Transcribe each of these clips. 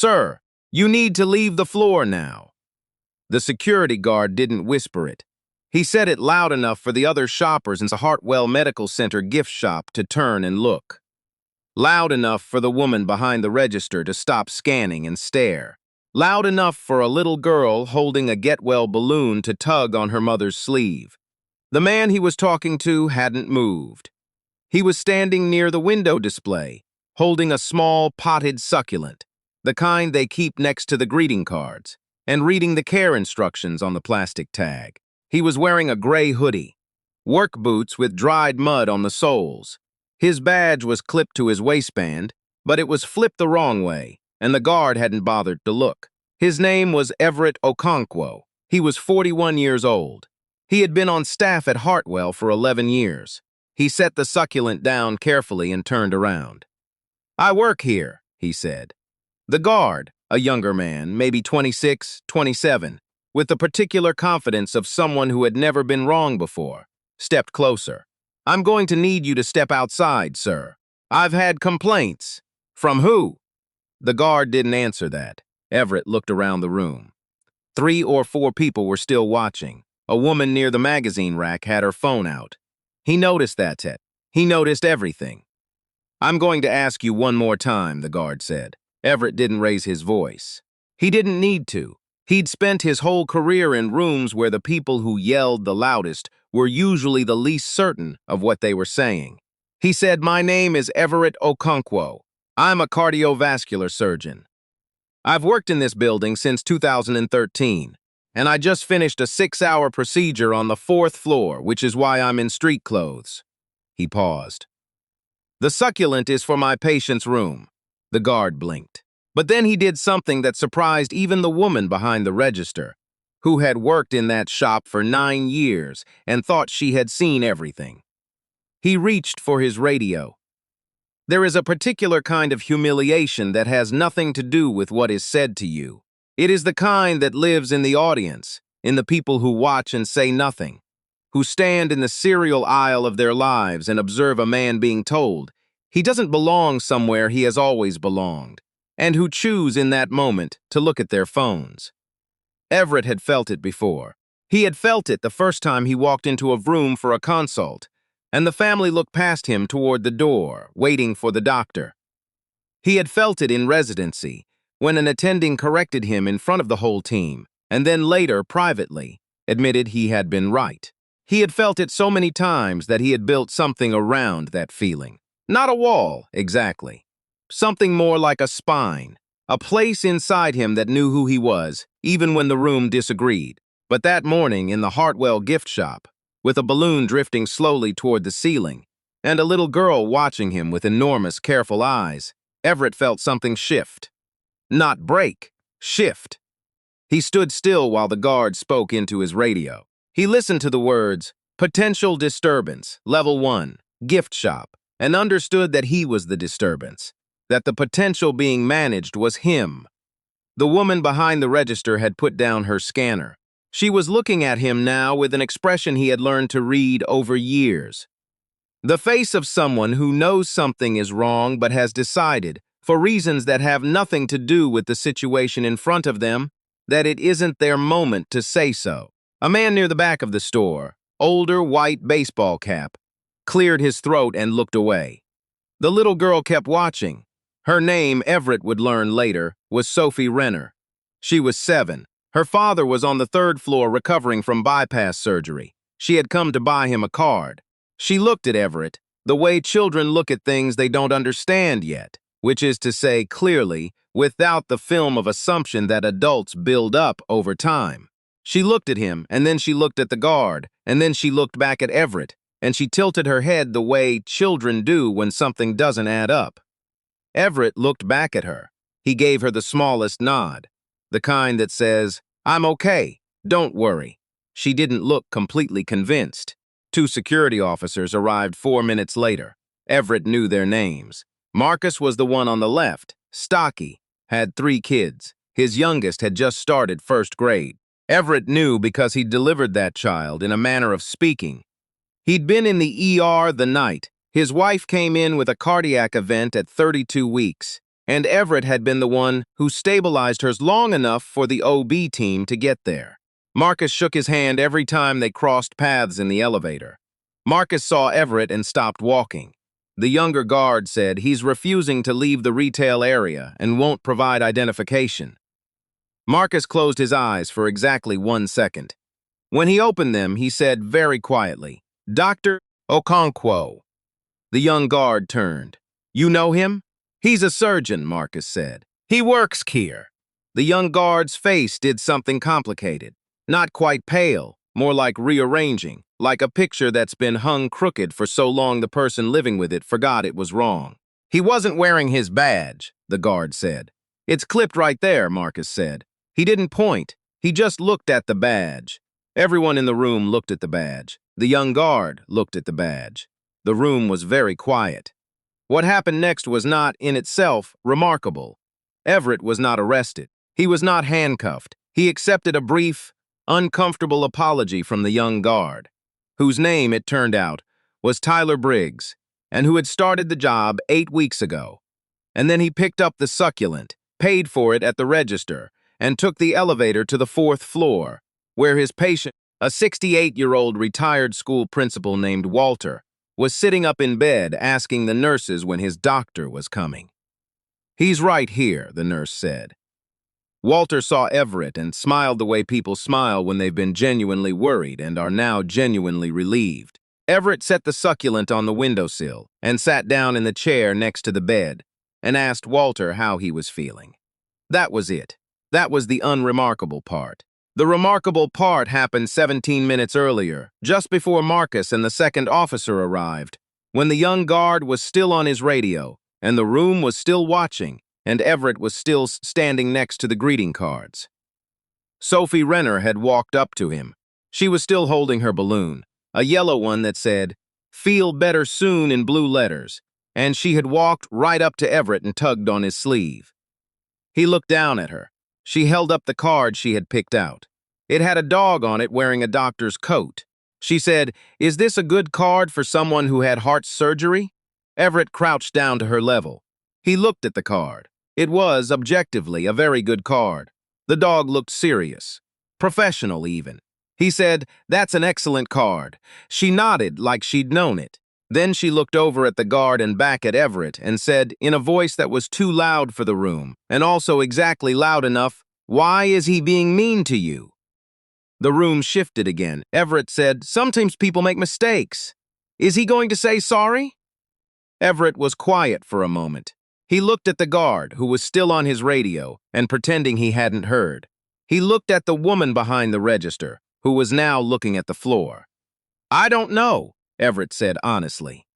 "Sir, you need to leave the floor now." The security guard didn't whisper it. He said it loud enough for the other shoppers in the Hartwell Medical Center gift shop to turn and look. Loud enough for the woman behind the register to stop scanning and stare. Loud enough for a little girl holding a get-well balloon to tug on her mother's sleeve. The man he was talking to hadn't moved. He was standing near the window display, holding a small potted succulent, the kind they keep next to the greeting cards, and reading the care instructions on the plastic tag. He was wearing a gray hoodie, work boots with dried mud on the soles. His badge was clipped to his waistband, but it was flipped the wrong way, and the guard hadn't bothered to look. His name was Everett Okonkwo. He was 41 years old. He had been on staff at Hartwell for 11 years. He set the succulent down carefully and turned around. "I work here," he said. The guard, a younger man, maybe 26, 27, with the particular confidence of someone who had never been wrong before, stepped closer. "I'm going to need you to step outside, sir. I've had complaints." "From who?" The guard didn't answer that. Everett looked around the room. 3 or 4 people were still watching. A woman near the magazine rack had her phone out. He noticed that. He noticed everything. "I'm going to ask you one more time," the guard said. Everett didn't raise his voice. He didn't need to. He'd spent his whole career in rooms where the people who yelled the loudest were usually the least certain of what they were saying. He said, "My name is Everett Okonkwo. I'm a cardiovascular surgeon. I've worked in this building since 2013, and I just finished a 6-hour procedure on the 4th floor, which is why I'm in street clothes." He paused. "The succulent is for my patient's room." The guard blinked. But then he did something that surprised even the woman behind the register, who had worked in that shop for 9 years and thought she had seen everything. He reached for his radio. There is a particular kind of humiliation that has nothing to do with what is said to you. It is the kind that lives in the audience, in the people who watch and say nothing, who stand in the cereal aisle of their lives and observe a man being told he doesn't belong somewhere he has always belonged, and who choose in that moment to look at their phones. Everett had felt it before. He had felt it the first time he walked into a room for a consult, and the family looked past him toward the door, waiting for the doctor. He had felt it in residency, when an attending corrected him in front of the whole team, and then later, privately, admitted he had been right. He had felt it so many times that he had built something around that feeling. Not a wall, exactly. Something more like a spine, a place inside him that knew who he was, even when the room disagreed. But that morning in the Hartwell gift shop, with a balloon drifting slowly toward the ceiling, and a little girl watching him with enormous, careful eyes, Everett felt something shift. Not break, shift. He stood still while the guard spoke into his radio. He listened to the words, "Potential disturbance, level 1, gift shop," and understood that he was the disturbance, that the potential being managed was him. The woman behind the register had put down her scanner. She was looking at him now with an expression he had learned to read over years. The face of someone who knows something is wrong but has decided, for reasons that have nothing to do with the situation in front of them, that it isn't their moment to say so. A man near the back of the store, older white baseball cap, cleared his throat and looked away. The little girl kept watching. Her name, Everett would learn later, was Sophie Renner. She was 7. Her father was on the 3rd floor recovering from bypass surgery. She had come to buy him a card. She looked at Everett, the way children look at things they don't understand yet, which is to say clearly, without the film of assumption that adults build up over time. She looked at him, and then she looked at the guard, and then she looked back at Everett, and she tilted her head the way children do when something doesn't add up. Everett looked back at her. He gave her the smallest nod, the kind that says, "I'm okay, don't worry." She didn't look completely convinced. 2 security officers arrived 4 minutes later. Everett knew their names. Marcus was the one on the left, stocky, had 3 kids. His youngest had just started 1st grade. Everett knew because he'd delivered that child in a manner of speaking. He'd been in the ER the night. His wife came in with a cardiac event at 32 weeks, and Everett had been the one who stabilized hers long enough for the OB team to get there. Marcus shook his hand every time they crossed paths in the elevator. Marcus saw Everett and stopped walking. The younger guard said he's refusing to leave the retail area and won't provide identification. Marcus closed his eyes for exactly 1 second. When he opened them, he said very quietly, "Dr. Okonkwo." The young guard turned. "You know him?" "He's a surgeon," Marcus said. "He works here." The young guard's face did something complicated. Not quite pale, more like rearranging, like a picture that's been hung crooked for so long the person living with it forgot it was wrong. "He wasn't wearing his badge," the guard said. "It's clipped right there," Marcus said. He didn't point. He just looked at the badge. Everyone in the room looked at the badge. The young guard looked at the badge. The room was very quiet. What happened next was not, in itself, remarkable. Everett was not arrested. He was not handcuffed. He accepted a brief, uncomfortable apology from the young guard, whose name, it turned out, was Tyler Briggs, and who had started the job 8 weeks ago. And then he picked up the succulent, paid for it at the register, and took the elevator to the 4th floor, where his patient, a 68-year-old retired school principal named Walter, was sitting up in bed asking the nurses when his doctor was coming. "He's right here," the nurse said. Walter saw Everett and smiled the way people smile when they've been genuinely worried and are now genuinely relieved. Everett set the succulent on the windowsill and sat down in the chair next to the bed and asked Walter how he was feeling. That was it. That was the unremarkable part. The remarkable part happened 17 minutes earlier, just before Marcus and the second officer arrived, when the young guard was still on his radio, and the room was still watching, and Everett was still standing next to the greeting cards. Sophie Renner had walked up to him. She was still holding her balloon, a yellow one that said, "Feel better soon" in blue letters, and she had walked right up to Everett and tugged on his sleeve. He looked down at her. She held up the card she had picked out. It had a dog on it wearing a doctor's coat. She said, "Is this a good card for someone who had heart surgery?" Everett crouched down to her level. He looked at the card. It was, objectively, a very good card. The dog looked serious, professional even. He said, "That's an excellent card." She nodded like she'd known it. Then she looked over at the guard and back at Everett and said, in a voice that was too loud for the room, and also exactly loud enough, "Why is he being mean to you?" The room shifted again. Everett said, "Sometimes people make mistakes. Is he going to say sorry?" Everett was quiet for a moment. He looked at the guard, who was still on his radio, and pretending he hadn't heard. He looked at the woman behind the register, who was now looking at the floor. "I don't know," Everett said honestly.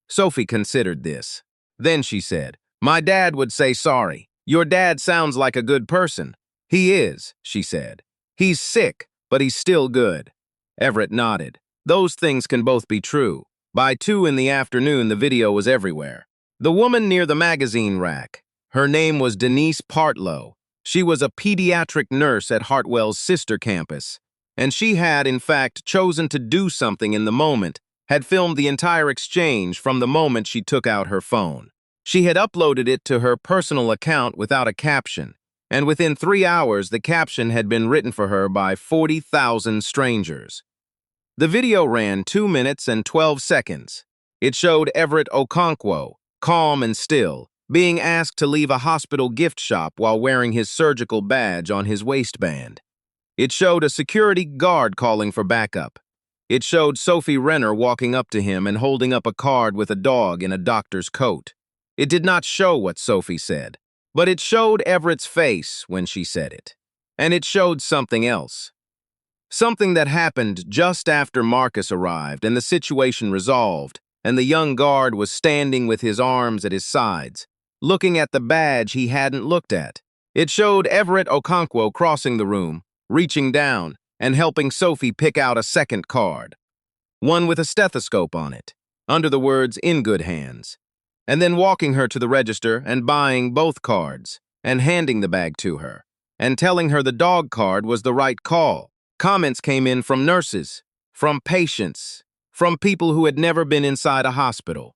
Sophie considered this. Then she said, "My dad would say sorry. Your dad sounds like a good person." "He is," she said. "He's sick, but he's still good." Everett nodded. Those things can both be true. By 2 in the afternoon, the video was everywhere. The woman near the magazine rack. Her name was Denise Partlow. She was a pediatric nurse at Hartwell's sister campus, and she had, in fact, chosen to do something in the moment, had filmed the entire exchange from the moment she took out her phone. She had uploaded it to her personal account without a caption, and within 3 hours, the caption had been written for her by 40,000 strangers. The video ran 2 minutes and 12 seconds. It showed Everett Okonkwo, calm and still, being asked to leave a hospital gift shop while wearing his surgical badge on his waistband. It showed a security guard calling for backup. It showed Sophie Renner walking up to him and holding up a card with a dog in a doctor's coat. It did not show what Sophie said, but it showed Everett's face when she said it. And it showed something else. Something that happened just after Marcus arrived and the situation resolved, and the young guard was standing with his arms at his sides, looking at the badge he hadn't looked at. It showed Everett Okonkwo crossing the room, reaching down, and helping Sophie pick out a second card, one with a stethoscope on it, under the words "in good hands," and then walking her to the register and buying both cards, and handing the bag to her, and telling her the dog card was the right call. Comments came in from nurses, from patients, from people who had never been inside a hospital,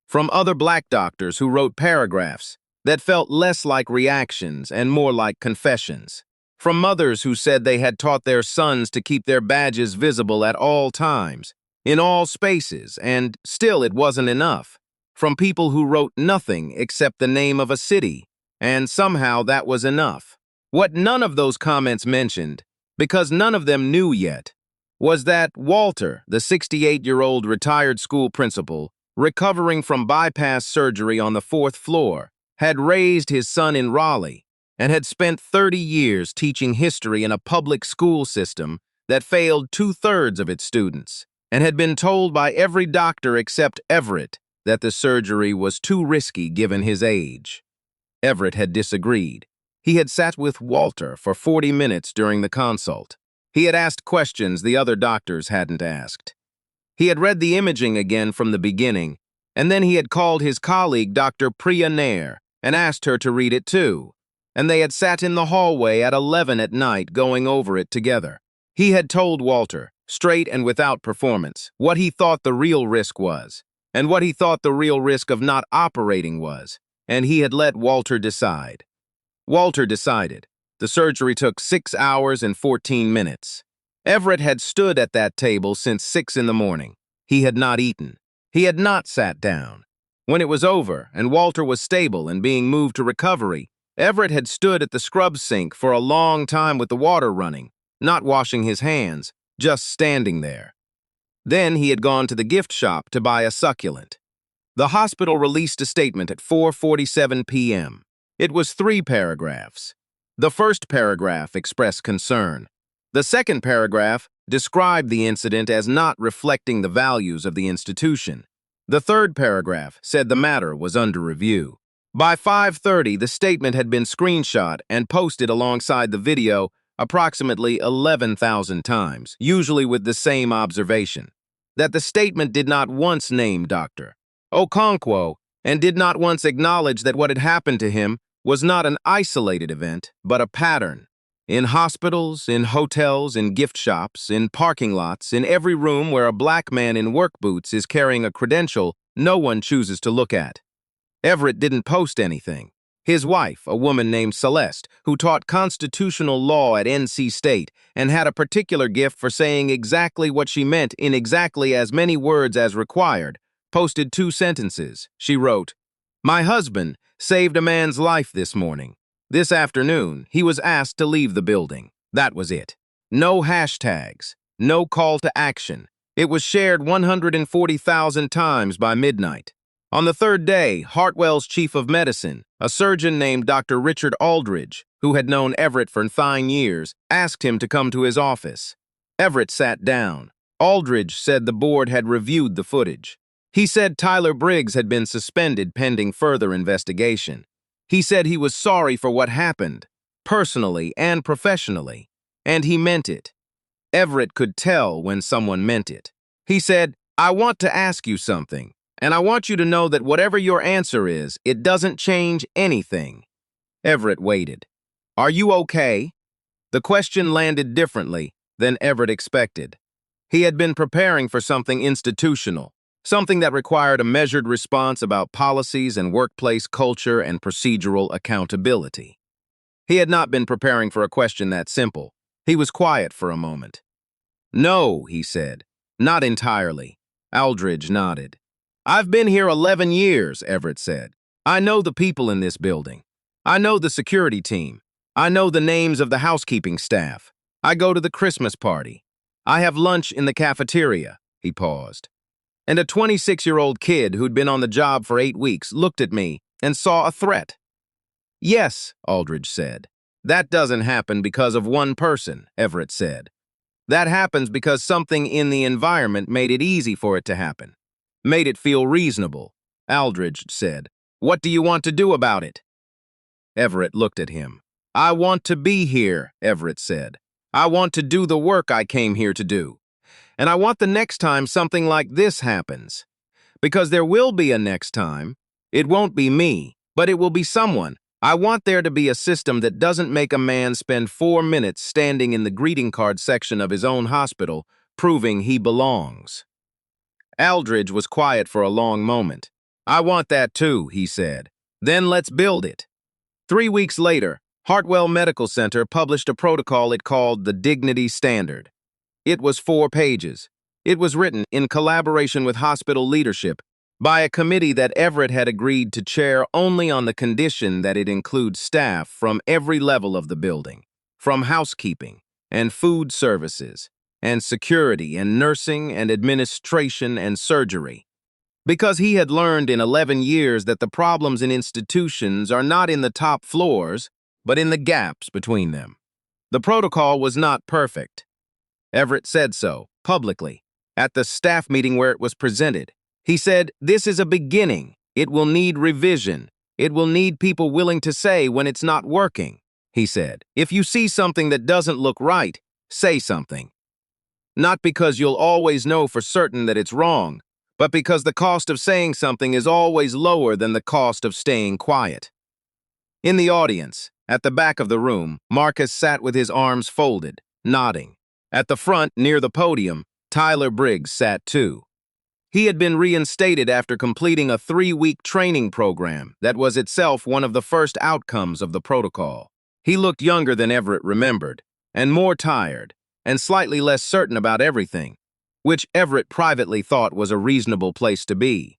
from other black doctors who wrote paragraphs. that felt less like reactions and more like confessions. From mothers who said they had taught their sons to keep their badges visible at all times, in all spaces, and still it wasn't enough. From people who wrote nothing except the name of a city, and somehow that was enough. What none of those comments mentioned, because none of them knew yet, was that Walter, the 68-year-old retired school principal, recovering from bypass surgery on the 4th floor, had raised his son in Raleigh and had spent 30 years teaching history in a public school system that failed 2/3 of its students, and had been told by every doctor except Everett that the surgery was too risky given his age. Everett had disagreed. He had sat with Walter for 40 minutes during the consult. He had asked questions the other doctors hadn't asked. He had read the imaging again from the beginning, and then he had called his colleague Dr. Priya Nair and asked her to read it too, and they had sat in the hallway at 11 at night going over it together. He had told Walter, straight and without performance, what he thought the real risk was, and what he thought the real risk of not operating was, and he had let Walter decide. Walter decided. The surgery took 6 hours and 14 minutes. Everett had stood at that table since 6 in the morning. He had not eaten. He had not sat down. When it was over and Walter was stable and being moved to recovery, Everett had stood at the scrub sink for a long time with the water running, not washing his hands, just standing there. Then he had gone to the gift shop to buy a succulent. The hospital released a statement at 4:47 p.m. It was 3 paragraphs. The first paragraph expressed concern. The second paragraph described the incident as not reflecting the values of the institution. The third paragraph said the matter was under review. By 5:30, the statement had been screenshot and posted alongside the video approximately 11,000 times, usually with the same observation, that the statement did not once name Dr. Okonkwo and did not once acknowledge that what had happened to him was not an isolated event, but a pattern. In hospitals, in hotels, in gift shops, in parking lots, in every room where a black man in work boots is carrying a credential no one chooses to look at. Everett didn't post anything. His wife, a woman named Celeste, who taught constitutional law at NC State and had a particular gift for saying exactly what she meant in exactly as many words as required, posted 2 sentences. She wrote, "My husband saved a man's life this morning. This afternoon, he was asked to leave the building." That was it. No hashtags, no call to action. It was shared 140,000 times by midnight. On the 3rd day, Hartwell's chief of medicine, a surgeon named Dr. Richard Aldridge, who had known Everett for 9 years, asked him to come to his office. Everett sat down. Aldridge said the board had reviewed the footage. He said Tyler Briggs had been suspended pending further investigation. He said he was sorry for what happened, personally and professionally, and he meant it. Everett could tell when someone meant it. He said, "I want to ask you something, and I want you to know that whatever your answer is, it doesn't change anything." Everett waited. "Are you okay?" The question landed differently than Everett expected. He had been preparing for something institutional, something that required a measured response about policies and workplace culture and procedural accountability. He had not been preparing for a question that simple. He was quiet for a moment. "No," he said. "Not entirely." Aldridge nodded. "I've been here 11 years, Everett said. "I know the people in this building. I know the security team. I know the names of the housekeeping staff. I go to the Christmas party. I have lunch in the cafeteria." He paused. "And a 26-year-old kid who'd been on the job for 8 weeks looked at me and saw a threat." "Yes," Aldridge said. "That doesn't happen because of one person," Everett said. "That happens because something in the environment made it easy for it to happen. Made it feel reasonable." Aldridge said, "What do you want to do about it?" Everett looked at him. "I want to be here," Everett said. "I want to do the work I came here to do. And I want the next time something like this happens. Because there will be a next time. It won't be me, but it will be someone. I want there to be a system that doesn't make a man spend 4 minutes standing in the greeting card section of his own hospital, proving he belongs." Aldridge was quiet for a long moment. "I want that too," he said. Then let's build it. 3 weeks later, Hartwell Medical Center published a protocol it called the Dignity Standard. It was 4 pages. It was written in collaboration with hospital leadership by a committee that Everett had agreed to chair only on the condition that it include staff from every level of the building, from housekeeping and food services and security and nursing and administration and surgery. Because he had learned in 11 years that the problems in institutions are not in the top floors, but in the gaps between them. The protocol was not perfect. Everett said so, publicly, at the staff meeting where it was presented. He said, "This is a beginning. It will need revision. It will need people willing to say when it's not working." He said, "If you see something that doesn't look right, say something. Not because you'll always know for certain that it's wrong, but because the cost of saying something is always lower than the cost of staying quiet." In the audience, at the back of the room, Marcus sat with his arms folded, nodding. At the front, near the podium, Tyler Briggs sat too. He had been reinstated after completing a 3-week training program that was itself one of the first outcomes of the protocol. He looked younger than Everett remembered, and more tired, and slightly less certain about everything, which Everett privately thought was a reasonable place to be.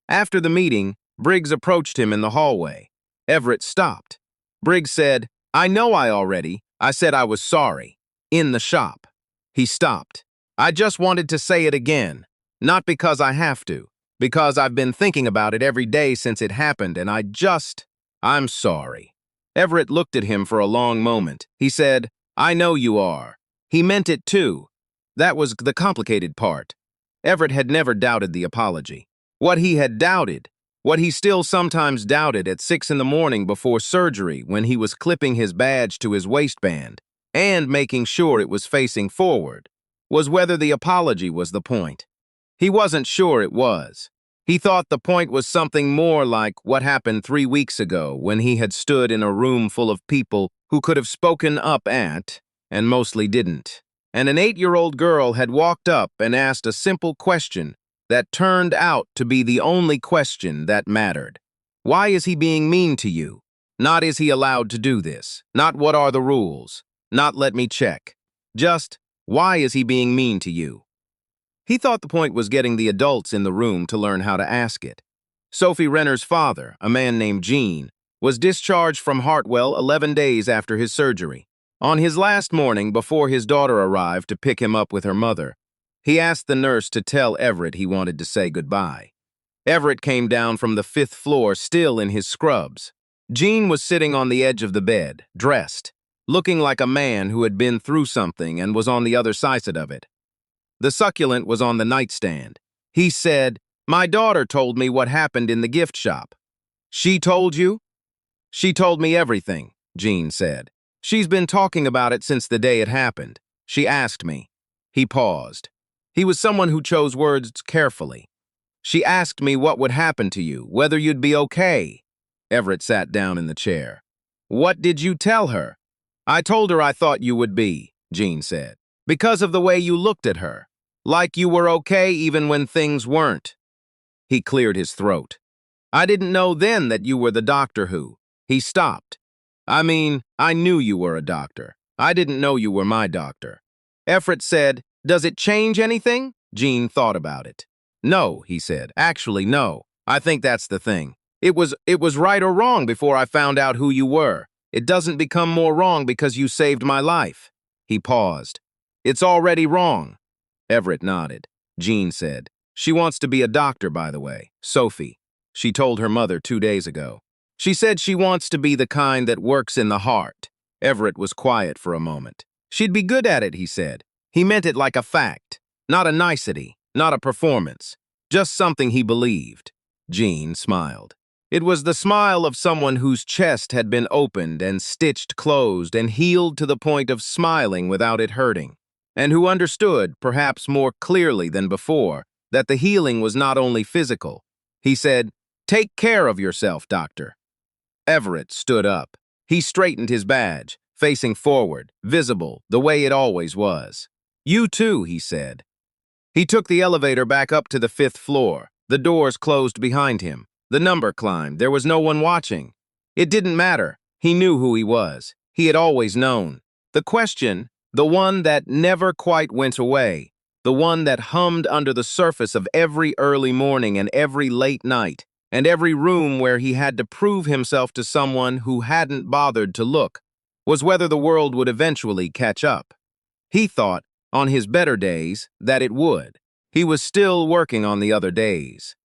After the meeting, Briggs approached him in the hallway. Everett stopped. Briggs said, "I know I said I was sorry. In the shop." He stopped. "I just wanted to say it again. Not because I have to, because I've been thinking about it every day since it happened, and I'm sorry." Everett looked at him for a long moment. He said, "I know you are." He meant it too. That was the complicated part. Everett had never doubted the apology. What he had doubted, what he still sometimes doubted at 6 in the morning before surgery when he was clipping his badge to his waistband and making sure it was facing forward, was whether the apology was the point. He wasn't sure it was. He thought the point was something more like what happened 3 weeks ago when he had stood in a room full of people who could have spoken up at, and mostly didn't. And an 8-year-old girl had walked up and asked a simple question that turned out to be the only question that mattered. Why is he being mean to you? Not is he allowed to do this? Not what are the rules? Not let me check. Just, why is he being mean to you? He thought the point was getting the adults in the room to learn how to ask it. Sophie Renner's father, a man named Gene, was discharged from Hartwell 11 days after his surgery. On his last morning, before his daughter arrived to pick him up with her mother, he asked the nurse to tell Everett he wanted to say goodbye. Everett came down from the 5th floor still in his scrubs. Gene was sitting on the edge of the bed, dressed, looking like a man who had been through something and was on the other side of it. The succulent was on the nightstand. He said, "My daughter told me what happened in the gift shop." "She told you?" "She told me everything," Gene said. "She's been talking about it since the day it happened. She asked me." He paused. He was someone who chose words carefully. "She asked me what would happen to you, whether you'd be okay." Everett sat down in the chair. "What did you tell her?" "I told her I thought you would be," Gene said, "because of the way you looked at her. Like you were okay even when things weren't." He cleared his throat. "I didn't know then that you were the doctor who—" He stopped. "I mean, I knew you were a doctor. I didn't know you were my doctor." Everett said, "Does it change anything?" Gene thought about it. "No," he said. "Actually, no. I think that's the thing. It was right or wrong before I found out who you were. It doesn't become more wrong because you saved my life." He paused. "It's already wrong." Everett nodded. Gene said, "She wants to be a doctor, by the way. Sophie. She told her mother 2 days ago. She said she wants to be the kind that works in the heart." Everett was quiet for a moment. "She'd be good at it," he said. He meant it like a fact, not a nicety, not a performance, just something he believed. Gene smiled. It was the smile of someone whose chest had been opened and stitched closed and healed to the point of smiling without it hurting, and who understood, perhaps more clearly than before, that the healing was not only physical. He said, "Take care of yourself, doctor." Everett stood up. He straightened his badge, facing forward, visible, the way it always was. "You too," he said. He took the elevator back up to the 5th floor. The doors closed behind him. The number climbed. There was no one watching. It didn't matter. He knew who he was. He had always known. The question, the one that never quite went away, the one that hummed under the surface of every early morning and every late night, and every room where he had to prove himself to someone who hadn't bothered to look, was whether the world would eventually catch up. He thought, on his better days, that it would. He was still working on the other days.